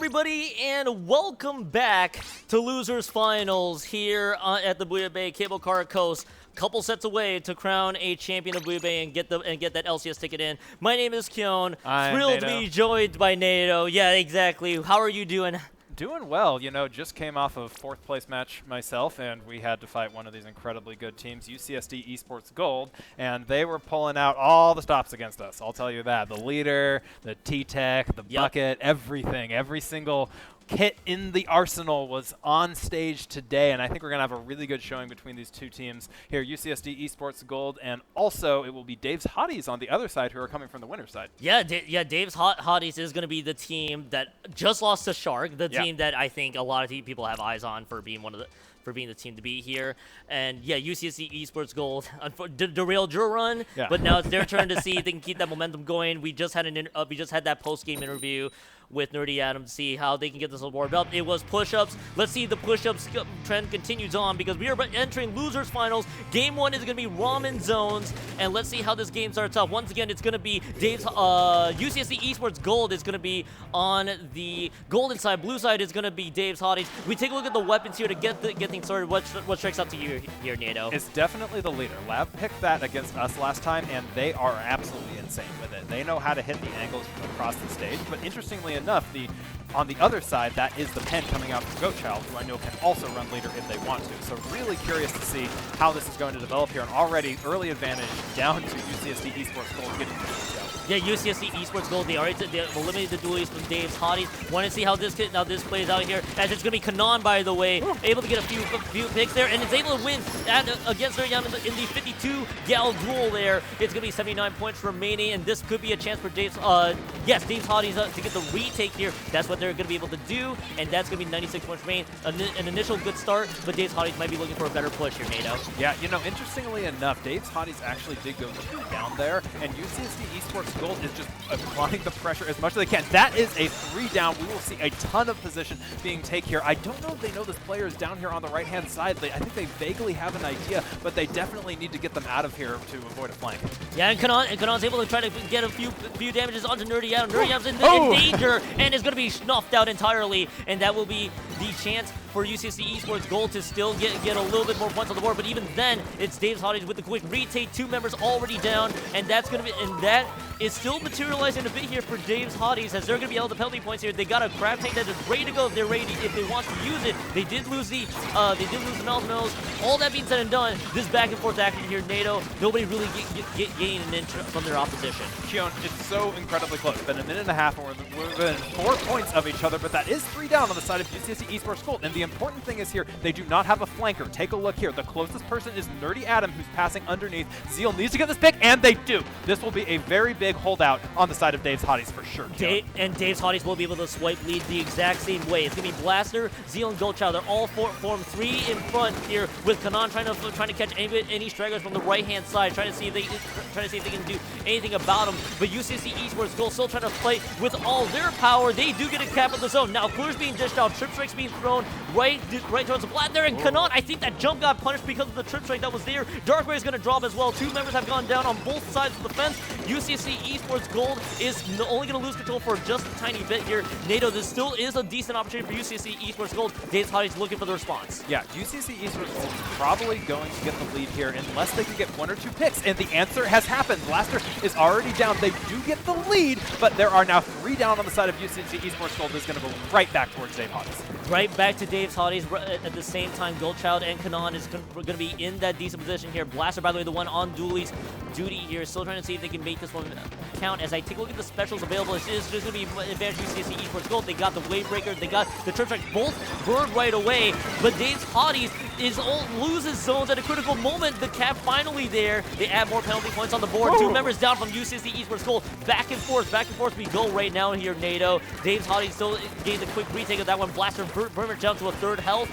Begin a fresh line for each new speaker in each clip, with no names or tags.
everybody, and welcome back to Losers Finals here at the Booyah Bay Cable Car Coast. Couple sets away to crown a champion of Booyah Bay and get that LCS ticket in. My name is Kyon. Thrilled to be joined by Nato. Yeah, exactly. How are you doing?
Doing well, you know, just came off of 4th place match myself, and we had to fight one of these incredibly good teams, UCSD Esports Gold, and they were pulling out all the stops against us, I'll tell you that. The leader, the T-Tech, the bucket, everything, every single kit in the arsenal was on stage today, and I think we're going to have a really good showing between these two teams here, UCSD Esports Gold, and also it will be Dave's Hotties on the other side who are coming from the winner's side.
Yeah, Dave's Hotties is going to be the team that just lost to Shark, the team that I think a lot of people have eyes on for being the team to beat here. And yeah, UCSD Esports Gold derailed your run, but now it's their turn to see if they can keep that momentum going. We just had that post-game interview with Nerdy Adam to see how they can get this award belt. It was push-ups. Let's see if the push-ups trend continues on, because we are entering Losers Finals. Game 1 is going to be Ramen Zones, and let's see how this game starts off. Once again, it's going to be Dave's UCSD Esports Gold is going to be on the golden side. Blue side is going to be Dave's Hotties. We take a look at the weapons here to get things started. What strikes out to you here, Nato?
It's definitely the leader. Lab picked that against us last time, and they are absolutely insane with it. They know how to hit the angles across the stage, but interestingly enough, on the other side, that is the pen coming out from Goatchild, who I know can also run leader if they want to. So really curious to see how this is going to develop here. And already early advantage down to UCSD Esports Gold getting through.
Yeah, UCSD Esports Gold, they eliminated the duelies from Dave's Hotties. Want to see how this plays out here, as it's going to be Kanan, by the way, able to get a few picks there, and is able to win against Nerdy Adam in the 52-gal duel there. It's going to be 79 points remaining, and this could be a chance for Dave's Hotties to get the retake here. That's what they're going to be able to do, and that's going to be 96 points remaining. An initial good start, but Dave's Hotties might be looking for a better push here, Nato.
Yeah, you know, interestingly enough, Dave's Hotties actually did go down there, and UCSD Esports Gold is just applying the pressure as much as they can. That is a 3 down. We will see a ton of position being taken here. I don't know if they know this player is down here on the right-hand side. I think they vaguely have an idea, but they definitely need to get them out of here to avoid a flank. Yeah,
and Kanan's able to try to get a few damages onto Nerdy Adam. Nerdy Adam's in danger, and is going to be snuffed out entirely, and that will be the chance for UCSD Esports Gold to still get a little bit more points on the board. But even then, it's Dave's Hotties with the quick retake. 2 members already down, and that is still materializing a bit here for Dave's Hotties, as they're going to be able to penalty points here. They got a crab tank that is ready to go if they're ready, if they want to use it. They did lose the Mel's. All that being said and done, this back and forth action here, Nato, nobody really gaining an inch from their opposition.
Kyon, it's so incredibly close. It's been a minute and a half, and we're within 4 points of each other, but that is 3 down on the side of UCSD Esports Gold. And the important thing is here, they do not have a flanker. Take a look here. The closest person is Nerdy Adam, who's passing underneath. Zeal needs to get this pick, and they do. This will be a very big holdout on the side of Dave's Hotties for sure.
And Dave's Hotties will be able to swipe lead the exact same way. It's going to be Blaster, Zeal, and Goatchild. They're all formed 3 in front here, with Kanan trying to catch any stragglers from the right-hand side, trying to see if they can do anything about them. But UCSD Esports Gold still trying to play with all their power. They do get a cap of the zone. Now Clear's being dished out. Trip Strike's being thrown right towards the Black there, and Kanan, I think that jump got punished because of the Trip Strike that was there. Darkrai is going to drop as well. 2 members have gone down on both sides of the fence. UCSD Esports Gold is only going to lose control for just a tiny bit here. Nato, this still is a decent opportunity for UCSD Esports Gold. Dave's Hotties looking for the response.
Yeah, UCSD Esports Gold is probably going to get the lead here unless they can get 1 or 2 picks, and the answer has happened. Blaster is already down. They do get the lead, but there are now 3 down on the side of UCSD Esports Gold. This is going to go right back towards Dave Hotties.
Right back to Dave's Hotties. At the same time, Goatchild and Kanan is going to be in that decent position here. Blaster, by the way, the one on duty here, still trying to see if they can make this one count. As I take a look at the specials available, it's just going to be advantage UCSD Esports Gold. They got the Wave Breaker, they got the Trip Strike, both burned right away. But Dave's Hotties loses zones at a critical moment. The cap finally there. They add more penalty points on the board. 2 members down from UCSD Esports Gold. Back and forth we go right now here, Nato. Dave's Hotties still getting the quick retake of that one. Blaster burner down to a 3rd health.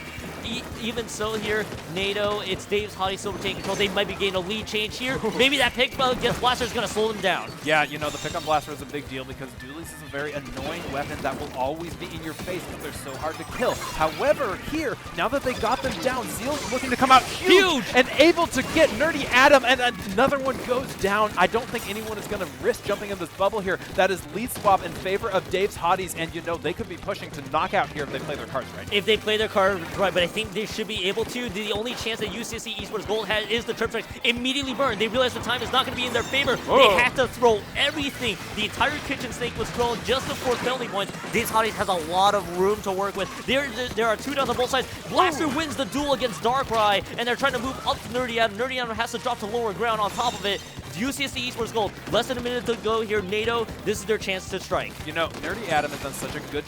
even so here, NATO, it's Dave's Hottie Silver taking control. They might be getting a lead change here. Maybe that pick against Blaster is going to slow them down.
Yeah, you know, the pick on Blaster is a big deal because Doolies is a very annoying weapon that will always be in your face because they're so hard to kill. However, here, now that they got them down, Zeal's looking to come out huge and able to get Nerdy Adam, and another one goes down. I don't think anyone is going to risk jumping in this bubble here. That is lead swap in favor of Dave's Hotties, and you know, they could be pushing to knockout here if they play their cards right.
If they play their cards right, but I think they should be able to. The only chance that UCSC Esports Gold has is the Trip Strike immediately burn. They realize the time is not going to be in their favor. They have to throw everything. The entire kitchen sink was thrown just before penalty points. Dave's Hotties has a lot of room to work with. There are 2 down on both sides. Blaster wins the duel against Darkrai, and they're trying to move up to Nerdy Adam. Nerdy Adam has to drop to lower ground on top of it. UCSC Esports Gold, less than a minute to go here. NATO, this is their chance to strike.
You know, Nerdy Adam has done such a good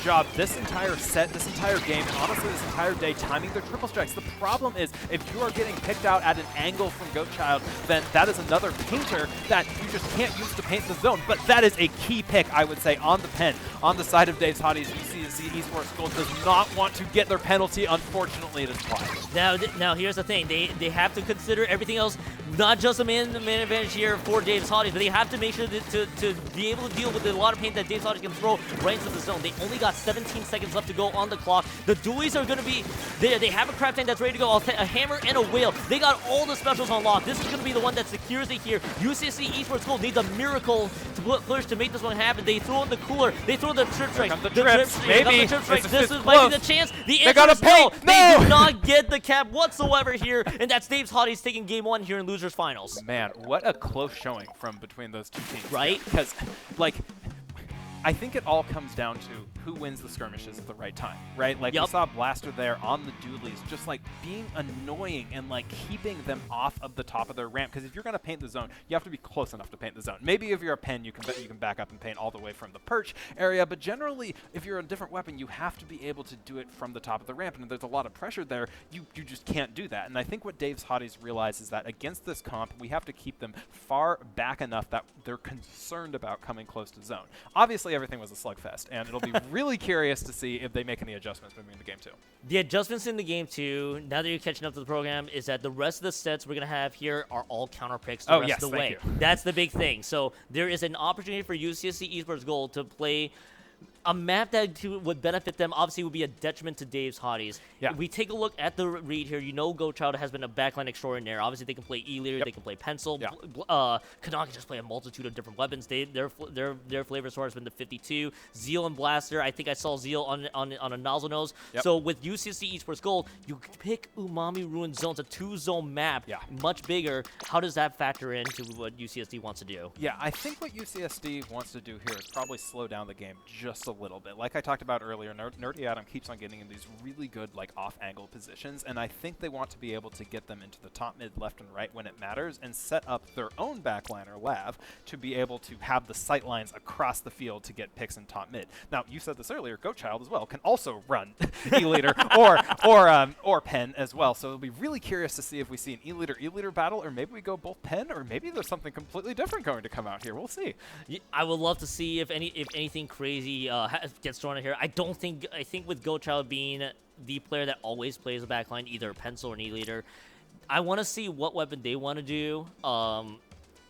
job this entire set, this entire game, and honestly this entire day timing their triple strikes. The problem is, if you are getting picked out at an angle from Goatchild, then that is another painter that you just can't use to paint the zone. But that is a key pick, I would say, on the pen. On the side of Dave's Hotties, UCSC Esports Gold does not want to get their penalty. Unfortunately, it is applied.
Now here's the thing. They have to consider everything else, not just a man advantage here for Dave's Hotties, but they have to make sure to be able to deal with a lot of paint that Dave's Hotties can throw right into the zone. They only got 17 seconds left to go on the clock. The Doolies are going to be there. They have a crab tank that's ready to go. A hammer and a whale. They got all the specials unlocked. This is going to be the one that secures it here. UCSC Esports Gold needs a miracle to push to make this one happen. They throw in the cooler. They throw the trip strike.
Maybe.
This might be the chance. The
they got
answer
a paint.
is no. They do not get the cap whatsoever here, and that's Dave's Hotties taking game 1 here in losers finals.
Man, what a close showing from between those two teams.
Right?
Because, like, I think it all comes down to who wins the skirmishes at the right time, right? Like, we saw Blaster there on the Doolies just, like, being annoying and, like, keeping them off of the top of their ramp. Because if you're going to paint the zone, you have to be close enough to paint the zone. Maybe if you're a pen, you can back up and paint all the way from the perch area. But generally, if you're a different weapon, you have to be able to do it from the top of the ramp. And if there's a lot of pressure there, you just can't do that. And I think what Dave's Hotties realize is that against this comp, we have to keep them far back enough that they're concerned about coming close to zone. Obviously, everything was a slugfest, and it'll be really curious to see if they make any adjustments between the game 2.
The adjustments in the game 2, now that you're catching up to the program, is that the rest of the sets we're going to have here are all counter picks the rest of the way. That's the big thing. So there is an opportunity for UCSC Esports Gold to play a map that would benefit them. Obviously would be a detriment to Dave's Hotties.
Yeah.
If we take a look at the read here, you know Goatchild has been a backline extraordinaire. Obviously they can play E-Leader, they can play Pencil.
Yeah.
Kanaki just play a multitude of different weapons. Their flavor source has been the 52. Zeal and Blaster, I think I saw Zeal on a nozzle nose.
Yep.
So with UCSC Esports Gold, you pick Umami Ruin Zone. It's a 2-zone map, much bigger. How does that factor into what UCSD wants to do?
Yeah, I think what UCSD wants to do here is probably slow down the game just a little bit. Like I talked about earlier, Nerdy Adam keeps on getting in these really good like off-angle positions, and I think they want to be able to get them into the top, mid, left, and right when it matters, and set up their own backliner Lav to be able to have the sight lines across the field to get picks in top mid. Now, you said this earlier, Goatchild as well can also run E-Leader or Pen as well, so it'll be really curious to see if we see an E-Leader battle, or maybe we go both Pen, or maybe there's something completely different going to come out here. We'll see.
I would love to see if anything crazy gets thrown in here. I think with Goatchild being the player that always plays the backline, either Pencil or an E-Leader, I want to see what weapon they want to do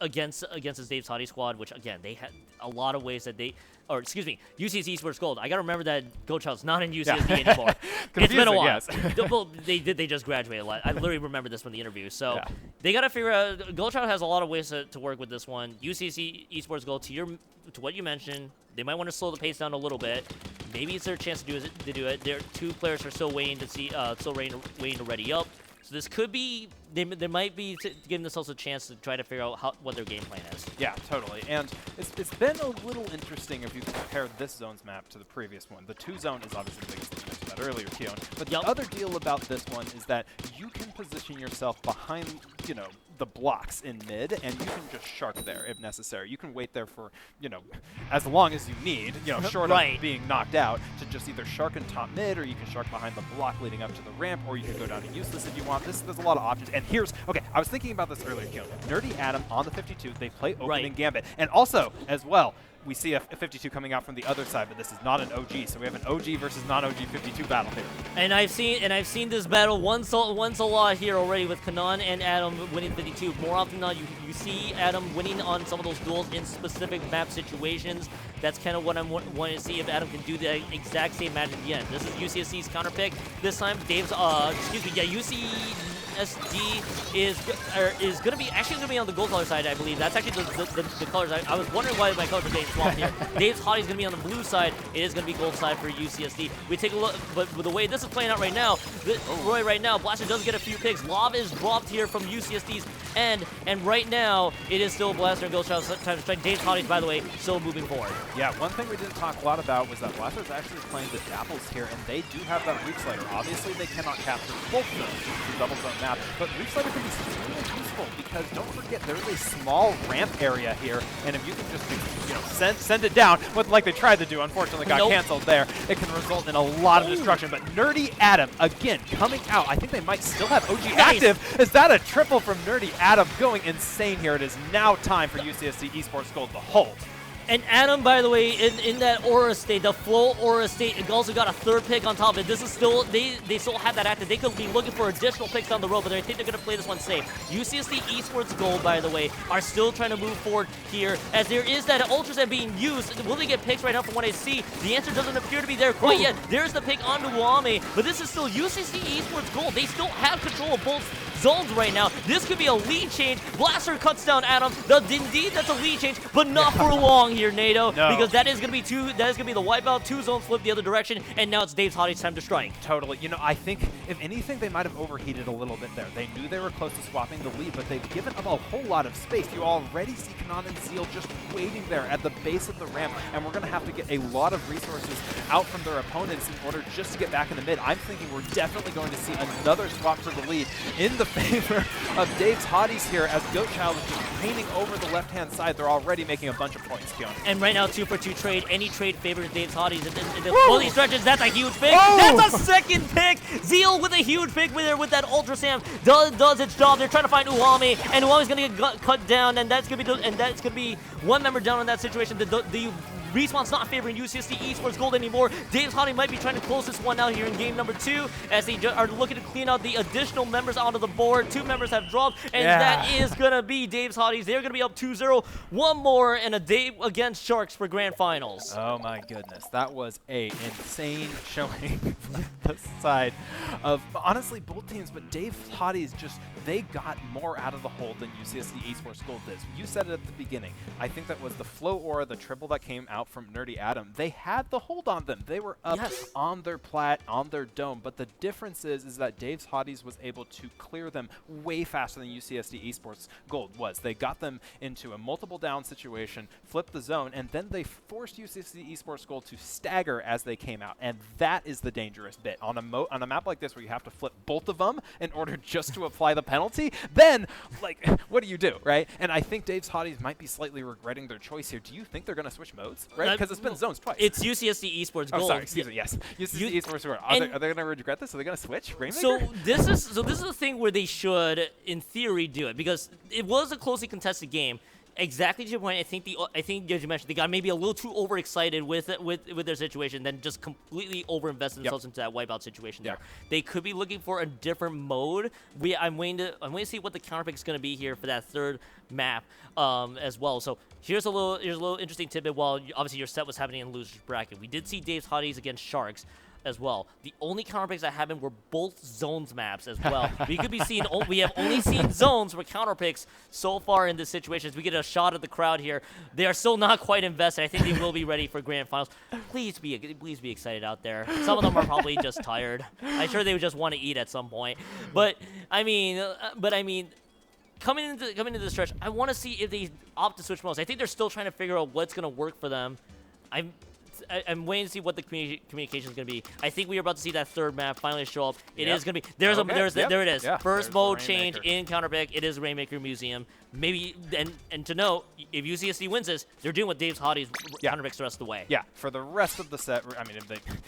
against this Dave's Hottie squad, which again they had a lot of ways that UCSD Esports Gold. I gotta remember that Goatchild's not in UCSD anymore. It's been a while.
Yes.
Well, they just graduated. I literally remember this from the interview. So they gotta figure out. Goatchild has a lot of ways to work with this one. UCSD Esports Gold, to what you mentioned, they might want to slow the pace down a little bit. Maybe it's their chance to do it. Their 2 players are still waiting to ready up. So this could be, they might be giving themselves a chance to try to figure out what their game plan is.
Yeah, totally. And it's been a little interesting if you compare this zone's map to the previous one. The 2-zone is obviously the biggest thing you mentioned that earlier, Keon. But the other deal about this one is that you can position yourself behind, the blocks in mid, and you can just shark there if necessary. You can wait there for, as long as you need, short of being knocked out, to just either shark in top mid, or you can shark behind the block leading up to the ramp, or you can go down to useless if you want. There's a lot of options. And I was thinking about this earlier, Keon. Nerdy Adam on the 52, they play opening Gambit. And also, as well, we see a 52 coming out from the other side, but this is not an OG, so we have an OG versus non-OG 52 battle here.
And I've seen this battle once a lot here already with Kanan and Adam winning 52. More often than not, you see Adam winning on some of those duels in specific map situations. That's kind of what I'm wanting to see if Adam can do the exact same match at the end. This is UCSC's counter pick. This time, Dave's UCSD is going to be on the gold color side, I believe. That's actually the colors. I was wondering why my colors were getting swapped here. Dave's Hottie's going to be on the blue side. It is going to be gold side for UCSD. We take a look, but with the way this is playing out right now, Roy right now, Blaster does get a few picks. Lava is dropped here from UCSD's end, and right now it is still Blaster and Ghost Child time to strike. Dave's Hottie's, by the way, still moving forward.
Yeah, one thing we didn't talk a lot about was that Blaster's actually playing the Dapples here, and they do have that Reach Slider. Obviously, they cannot capture both of those through double zone map, but Reach Slider can be really useful because don't forget there is a small ramp area here, and if you can just send it down, like they tried to do, unfortunately got canceled there, it can result in a lot of destruction. But Nerdy Adam again coming out. I think they might still have OG active. Is that a triple from Nerdy Adam going insane here? It is now time for UCSC Esports Gold to hold.
And Adam, by the way, in that aura state, the flow aura state, it also got a third pick on top of it. This is still, they still have that active. They could be looking for additional picks down the road, but I think they're going to play this one safe. UCSD Esports Gold, by the way, are still trying to move forward here, as there is that Ultrasan being used. Will they get picks right now from what I see? The answer doesn't appear to be there quite yet. There's the pick onto Wame, but this is still UCSD Esports Gold. They still have control of both zones right now. This could be a lead change. Blaster cuts down Adam. Indeed, that's a lead change, but not for long here, NATO, because that is going to be the wipeout. 2 zones flip the other direction, and now it's Dave's Hottie's time to strike.
Totally. I think if anything, they might have overheated a little bit there. They knew they were close to swapping the lead, but they've given up a whole lot of space. You already see Kanan and Zeal just waiting there at the base of the ramp, and we're going to have to get a lot of resources out from their opponents in order just to get back in the mid. I'm thinking we're definitely going to see another swap for the lead in the favor of Dave's Hotties here, as Goatchild is just painting over the left-hand side. They're already making a bunch of points, Keon.
And right now, 2-for-2 trade. Any trade favors Dave's Hotties. And the fully stretches, that's a huge pick. That's a second pick. Zeal with a huge pick with that Ultra Sam does its job. They're trying to find Uwami, and Uwami's going to get cut down, and that's going to be one member down in that situation. The Respawn's not favoring UCSD Esports Gold anymore. Dave's Hottie might be trying to close this one out here in game number 2, as they are looking to clean out the additional members onto the board. 2 members have dropped, and that is going to be Dave's Hotties. They're going to be up 2-0. One more, and a Dave against Sharks for grand finals.
Oh my goodness, that was a insane showing the side of honestly both teams, but Dave's Hotties they got more out of the hold than UCSD Esports Gold did. You said it at the beginning. I think that was the flow aura, the triple that came out from Nerdy Adam. They had the hold on them. They were up on their plat, on their dome, but the difference is that Dave's Hotties was able to clear them way faster than UCSD Esports Gold was. They got them into a multiple down situation, flipped the zone, and then they forced UCSD Esports Gold to stagger as they came out, and that is the dangerous bit. On a map like this where you have to flip both of them in order just to apply the penalty, then, like, what do you do, right? And I think Dave's Hotties might be slightly regretting their choice here. Do you think they're going to switch modes, right? Because it's been zones twice.
It's UCSD Esports Gold.
Oh, sorry, excuse me, yes. UCSD Esports Gold. Are they going to regret this? Are they going to switch? Rainmaker?
So this is the thing where they should, in theory, do it, because it was a closely contested game. Exactly to your point, I think as you mentioned, they got maybe a little too overexcited with their situation, then just completely overinvested themselves into that wipeout situation there. They could be looking for a different mode. I'm waiting to see what the counterpick is going to be here for that third map as well. So here's a little interesting tidbit. While obviously your set was happening in losers bracket, we did see Dave's Hotties against Sharks as well. The only counterpicks that happened were both zones maps as well. We could be seeing, we have only seen zones for counterpicks so far in this situation. As we get a shot at the crowd here, they are still not quite invested. I think they will be ready for grand finals. Please be excited out there. Some of them are probably just tired. I'm sure they would just want to eat at some point. But I mean, coming into the stretch, I want to see if they opt to switch modes. I think they're still trying to figure out what's going to work for them. I'm waiting to see what the communication is going to be. I think we are about to see that third map finally show up. It is going to be there it is. First mode change in counterpick. It is Rainmaker Museum. Maybe and to note, if UCSD wins this, they're doing what Dave's Hotties counterpicks the rest of the way.
Yeah, for the rest of the set, I mean,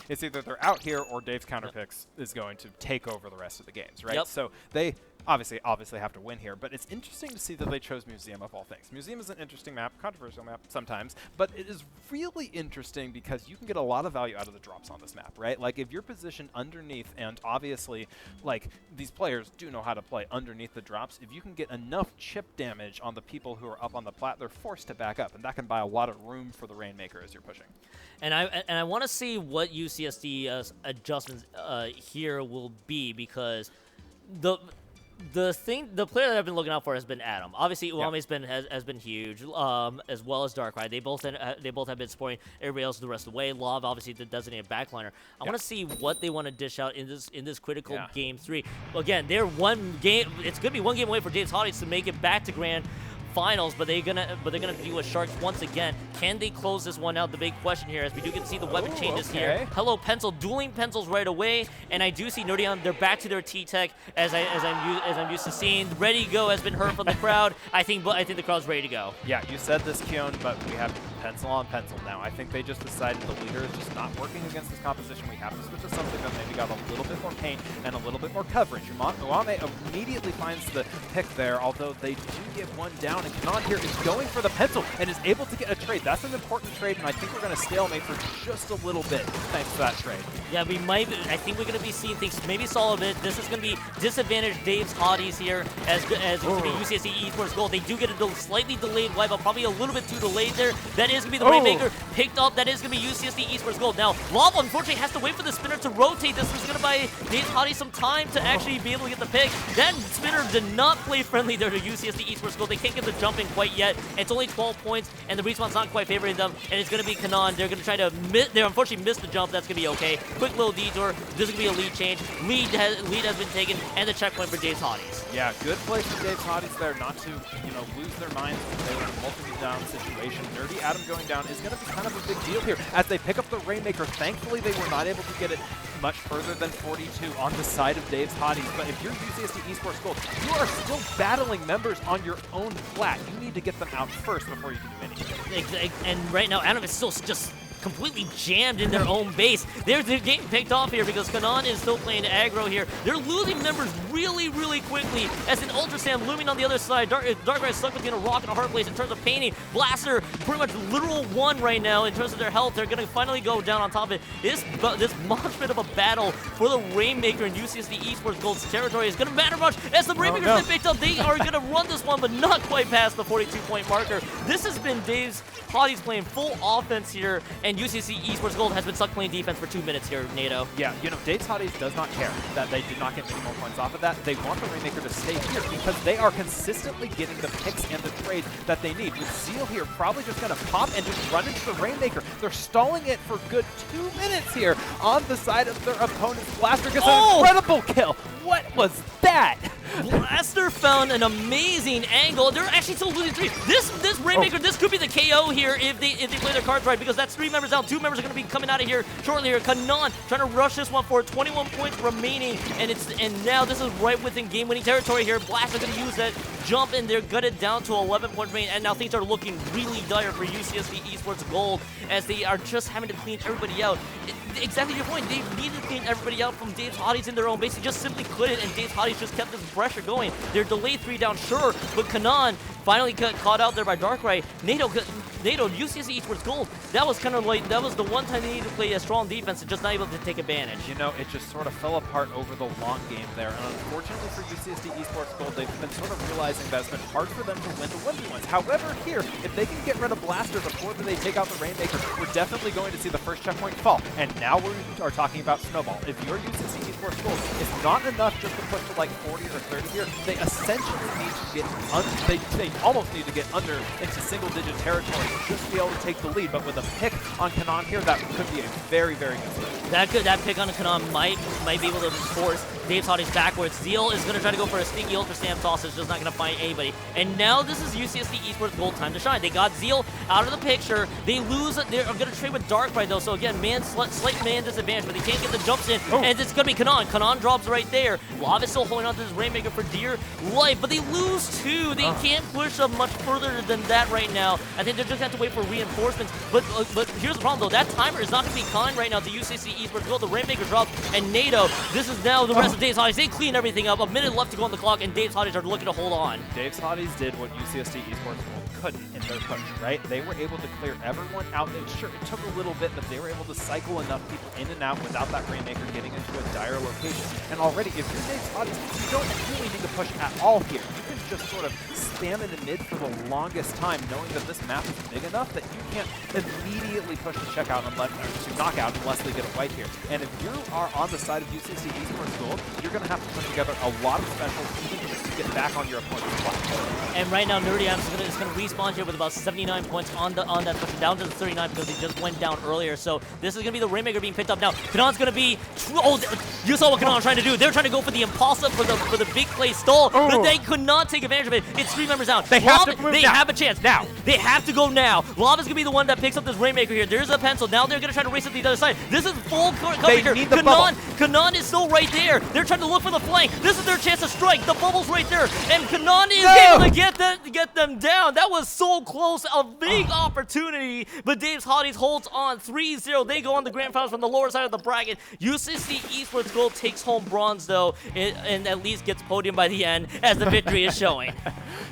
it's either they're out here or Dave's counterpicks is going to take over the rest of the games, right?
Yep.
So they obviously have to win here, but it's interesting to see that they chose Museum of all things. Museum is an interesting map, controversial map sometimes, but it is really interesting because you can get a lot of value out of the drops on this map, right? Like, if you're positioned underneath, and obviously, like, these players do know how to play underneath the drops, if you can get enough chip damage on the people who are up on the plat, they're forced to back up, and that can buy a lot of room for the Rainmaker as you're pushing.
And I want to see what UCSD adjustments here will be, because the player that I've been looking out for has been Adam. Obviously, Uame's has been huge, as well as Darkrai. They both have been supporting everybody else the rest of the way. Love, obviously, the designated backliner. I want to see what they want to dish out in this critical game 3. Again, they're one game. It's gonna be one game away for Dave's Hotties to make it back to Grand Finals, but they're gonna deal with Sharks once again. Can they close this one out? The big question here, as we do get to see the weapon changes here. Hello Pencil, dueling pencils right away, and I do see Nerdion. They're back to their T-Tech as I'm used to seeing. Ready to go has been heard from the crowd. I think the crowd's ready to go.
Yeah, you said this, Keon, but we have pencil on pencil now. I think they just decided the leader is just not working against this composition. We have to switch to something that maybe got a little bit more paint and a little bit more coverage. Uame immediately finds the pick there, although they do get one down. And Kanan here is going for the pencil and is able to get a trade. That's an important trade, and I think we're going to stalemate for just a little bit thanks to that trade.
Yeah, we might. I think we're going to be seeing things maybe solve it. This is going to be disadvantage Dave's Hotties here as it's going to be UCSD Esports Gold. They do get a slightly delayed wipe up, probably a little bit too delayed there. That is going to be the Rainmaker picked up. That is going to be UCSD Esports Gold. Now, Lava unfortunately has to wait for the spinner to rotate. This is going to buy Dave's Hotties some time to actually be able to get the pick. That spinner did not play friendly there to UCSD Esports Gold. They can't get the jump in quite yet. It's only 12 points, and the respawn's not quite favoring them, and it's going to be Kanan. They're going to try to they unfortunately missed the jump. That's going to be okay. Quick little detour. This is going to be a lead change. Lead has been taken, and the checkpoint for Dave's Hotties.
Yeah, good play for Dave's Hotties there not to, lose their minds when they were in a multiple down situation. Nerdy Adam going down is going to be kind of a big deal here as they pick up the Rainmaker. Thankfully, they were not able to get it much further than 42 on the side of Dave's Hotties. But if you're UCSD Esports Gold, you are still battling members on your own flat. You need to get them out first before you can do anything.
And right now, Adam is still just completely jammed in their own base. They're getting picked off here because Kanan is still playing aggro here. They're losing members really, really quickly as an Ultra Sam looming on the other side. Darkrai is stuck between a rock and a hard place in terms of painting. Blaster, pretty much literal one right now in terms of their health. They're going to finally go down on top of it. This much bit of a battle for the Rainmaker in UCSD Esports Gold's territory is going to matter much as the Rainmaker's been picked up. They are going to run this one, but not quite past the 42-point marker. This has been Dave's Hotties playing full offense here, and UCSD Esports Gold has been stuck playing defense for 2 minutes here, NATO.
Yeah, Dave's Hotties does not care that they did not get any more points off of that. They want the Rainmaker to stay here because they are consistently getting the picks and the trades that they need. With Zeal here probably just going to pop and just run into the Rainmaker. They're stalling it for good 2 minutes here on the side of their opponent's Blaster gets an incredible kill. What was that?
Blaster found an amazing angle. They're actually still losing 3. This Rainmaker, this could be the KO here if they play their cards right, because that's 3 members down. 2 members are going to be coming out of here shortly here. Kanan trying to rush this one for 21 points remaining, and now this is right within game-winning territory here. Blaster going to use that jump, and they're gutted down to 11 points remaining, and now things are looking really dire for UCSD Esports Gold as they are just having to clean everybody out. Exactly your point. They needed to clean everybody out from Dave's Hotties in their own base. They just simply couldn't, and Dave's Hotties just kept this pressure going. They're delayed 3 down, sure, but Kanan finally got caught out there by Darkrai. NATO, UCSD Esports Gold, that was kind of like, that was the one time they needed to play a strong defense and just not able to take advantage.
It just sort of fell apart over the long game there, and unfortunately for UCSD Esports Gold, they've been sort of realizing that it's been hard for them to win the 1v1s. However, here, if they can get rid of Blaster before they take out the Rainmaker, we're definitely going to see the first checkpoint fall. And now we are talking about Snowball. If you're UCSD Esports Gold, it's not enough just to push to like 40 or 30 here. They essentially need to get they almost need to get under into single-digit territory to just be able to take the lead. But with a pick on Kanan here, that could be a very, very good situation.
That pick on Kanan might be able to force Dave's Hotties backwards. Zeal is going to try to go for a sneaky Ultra Stamp toss. It's just not going to find anybody. And now this is UCSD Esports Gold time to shine. They got Zeal out of the picture. They lose. They're going to trade with Darkrai though. So again, slight man disadvantage, but they can't get the jumps in. And it's going to be Kanan. Kanan drops right there. Lava is still holding on to this Rainmaker for dear life, but they lose 2. They can't push much further than that right now. I think they're just have to wait for reinforcements. But here's the problem, though. That timer is not going to be kind right now to UCSD Esports Gold. The Rainmaker drops, and NATO, this is now the rest of Dave's Hotties. They clean everything up. A minute left to go on the clock, and Dave's Hotties are looking to hold on.
Dave's Hotties did what UCSD Esports couldn't in their push, right? They were able to clear everyone out. Sure, it took a little bit, but they were able to cycle enough people in and out without that Rainmaker getting into a dire location. And already, if you're Dave's Hotties, you don't really need to push at all here. You can just sort of spam in the mid for the longest time, knowing that this map is big enough that you can't immediately push to check out unless, or to knock out unless they get a wipe here. And if you are on the side of UCSD Esports Gold, you're going to have to put together a lot of specials even just to get back on your opponent's platform.
And right now, Nerdy Adams is going to respawn here with about 79 points on that push, down to the 39 because he just went down earlier. So this is going to be the Rainmaker being picked up now. Kanon's going to be, oh, you saw what Kanon was trying to do. They're trying to go for the Impulsa for the big play stall, but they could not take advantage of it. It's 3 members down.
They have to move
They
now.
have a chance now. They have to go now. Lava's going to be the one that picks up this Rainmaker here. There's a pencil. Now they're going to try to race it to the other side. This is full coverage here.
need the bubble.
Kanon is still right there. They're trying to look for the flank. This is their chance to strike. The bubble's right there, and Kanon is able to get them down. That was so close. A big opportunity, but Dave's Hotties holds on 3-0. They go on the grand finals from the lower side of the bracket. UCSD Esports Gold takes home bronze, though, and at least gets podium by the end, as the victory is showing.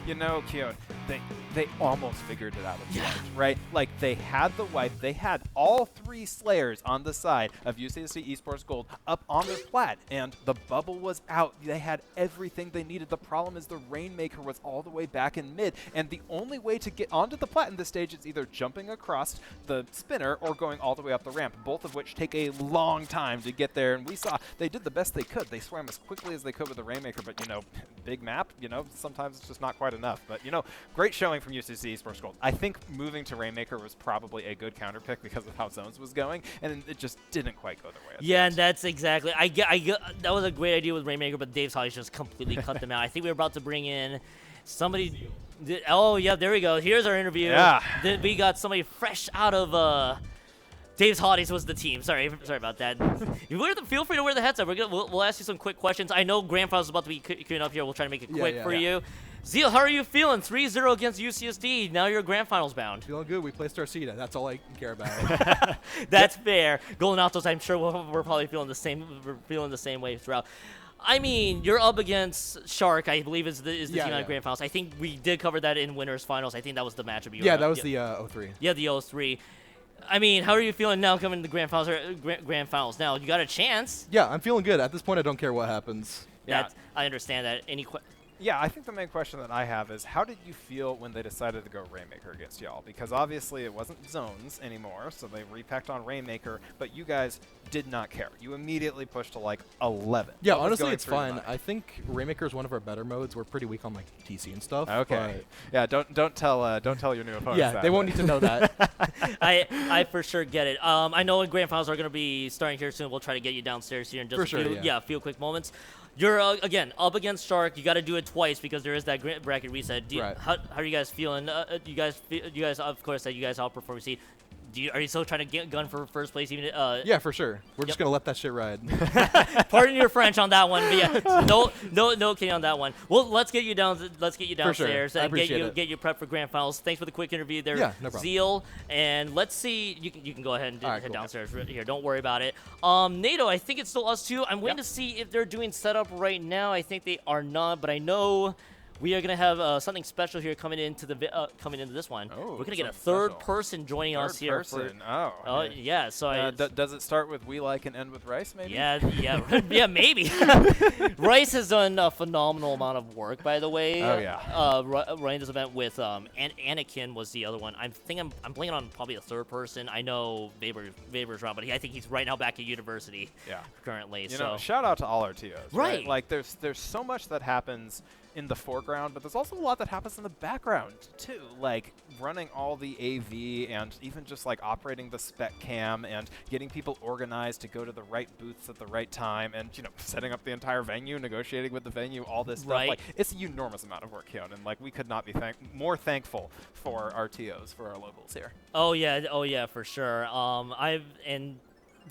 You know, Keon, they almost figured it out at the end, right? Like, they had the wipe. They had all 3 Slayers on the side of UCSD Esports Gold up on their plat, and the bubble was out. They had everything they needed. The problem is the Rainmaker was all the way back in mid, and the only way to get onto the plat in this stage is either jumping across the spinner or going all the way up the ramp, both of which take a long time to get there. And we saw they did the best they could. They swam as quickly as they could with the Rainmaker, but, you know, big map, you know, sometimes it's just not quite enough. But, you know, great showing from UCSD Esports Gold. I think moving to Rainmaker was probably a good counter pick because of how Zones was going, and it just didn't quite go their way.
Yeah, and that's exactly. I get that was a great idea with Rainmaker, but Dave's Hotties just completely cut them out. I think we were about to bring in somebody. Oh yeah, there we go. Here's our interview.
Yeah.
We got somebody fresh out of. Dave's Hotties was the team. Sorry about that. Feel free to wear the headset. We'll ask you some quick questions. I know Grand Finals is about to be queuing up here. We'll try to make it quick for you. Zeal, how are you feeling? 3-0 against UCSD. Now you're Grand Finals bound.
Feeling good. We placed our seed. That's all I care about.
That's fair. Golden Altos, I'm sure we're probably feeling the same. We're feeling the same way throughout. I mean, you're up against Shark, I believe is the team on Grand Finals. I think we did cover that in Winners Finals. I think that was the matchup.
That was the 03.
Yeah, the 03. I mean, how are you feeling now coming to the Grand Finals? Grand Finals now, you got a chance.
Yeah, I'm feeling good. At this point, I don't care what happens.
Yeah, I understand that.
Yeah, I think the main question that I have is, how did you feel when they decided to go Rainmaker against y'all? Because obviously it wasn't Zones anymore, so they repacked on Rainmaker, but you guys did not care. You immediately pushed to like 11.
Yeah, honestly, it's fine. I think Rainmaker is one of our better modes. We're pretty weak on like TC and stuff.
Okay. Yeah, don't tell your new opponents.
Yeah,
that,
they won't need to know that.
I for sure get it. I know Grand Finals are going to be starting here soon. We'll try to get you downstairs here in just a few quick moments. You're, again, up against Shark. You got to do it twice because there is that bracket reset. How are you guys feeling? You guys, of course, that you guys outperform seed. Are you still trying to get gun for first place? Even
yeah, for sure. We're just gonna let that shit ride.
Pardon your French on that one, but yeah, no kidding on that one. Well, let's get you down. Let's get you downstairs and get you prepped for Grand Finals. Thanks for the quick interview there,
yeah, no problem.
Zeal. And let's see. You can go ahead and head downstairs here. Don't worry about it. NATO, I think it's still us two. I'm waiting to see if they're doing setup right now. I think they are not, but I know. We are gonna have something special here coming into this one.
Oh,
we're gonna get a third person joining us here. Yeah. So
does it start with We Like and end with Rice? Maybe.
Yeah, maybe. Rice has done a phenomenal amount of work, by the way.
Oh yeah.
Running this event with Anakin was the other one. I'm blanking on probably a third person. I know Weber's around, but I think he's right now back at university.
Yeah.
Currently.
You know, shout out to all our TOs.
Right.
Like there's so much that happens in the foreground, but there's also a lot that happens in the background too, like running all the AV and even just like operating the spec cam and getting people organized to go to the right booths at the right time and, you know, setting up the entire venue, negotiating with the venue, all this stuff. Like, it's an enormous amount of work, Keon, and like we could not be more thankful for our TOs, for our locals here.
Oh yeah, for sure. And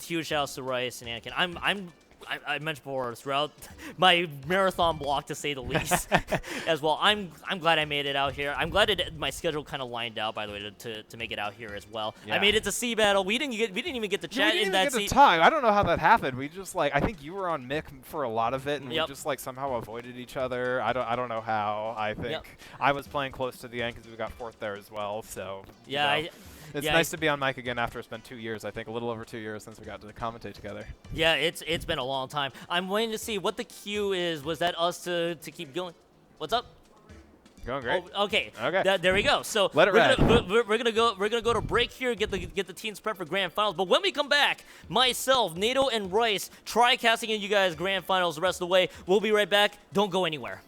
huge shouts to Rice and Anakin. I mentioned before throughout my marathon block, to say the least, as well. I'm glad I made it out here. I'm glad my schedule kind of lined out, by the way, to make it out here as well.
Yeah.
I made it to C battle. We didn't even get to chat in that
seat. I don't know how that happened. We just I think you were on Mick for a lot of it, and we just somehow avoided each other. I don't know how. I think I was playing close to the end because we got 4th there as well. So
yeah.
It's nice to be on mic again after it's been 2 years, I think, a little over 2 years since we got to commentate together.
Yeah, it's been a long time. I'm waiting to see what the cue is. Was that us to keep going? What's up?
Going great.
Oh, okay. There we go. So
Let it ride.
We're gonna go to break here. Get the teams prep for grand finals. But when we come back, myself, Nato, and Royce try casting in you guys grand finals the rest of the way. We'll be right back. Don't go anywhere.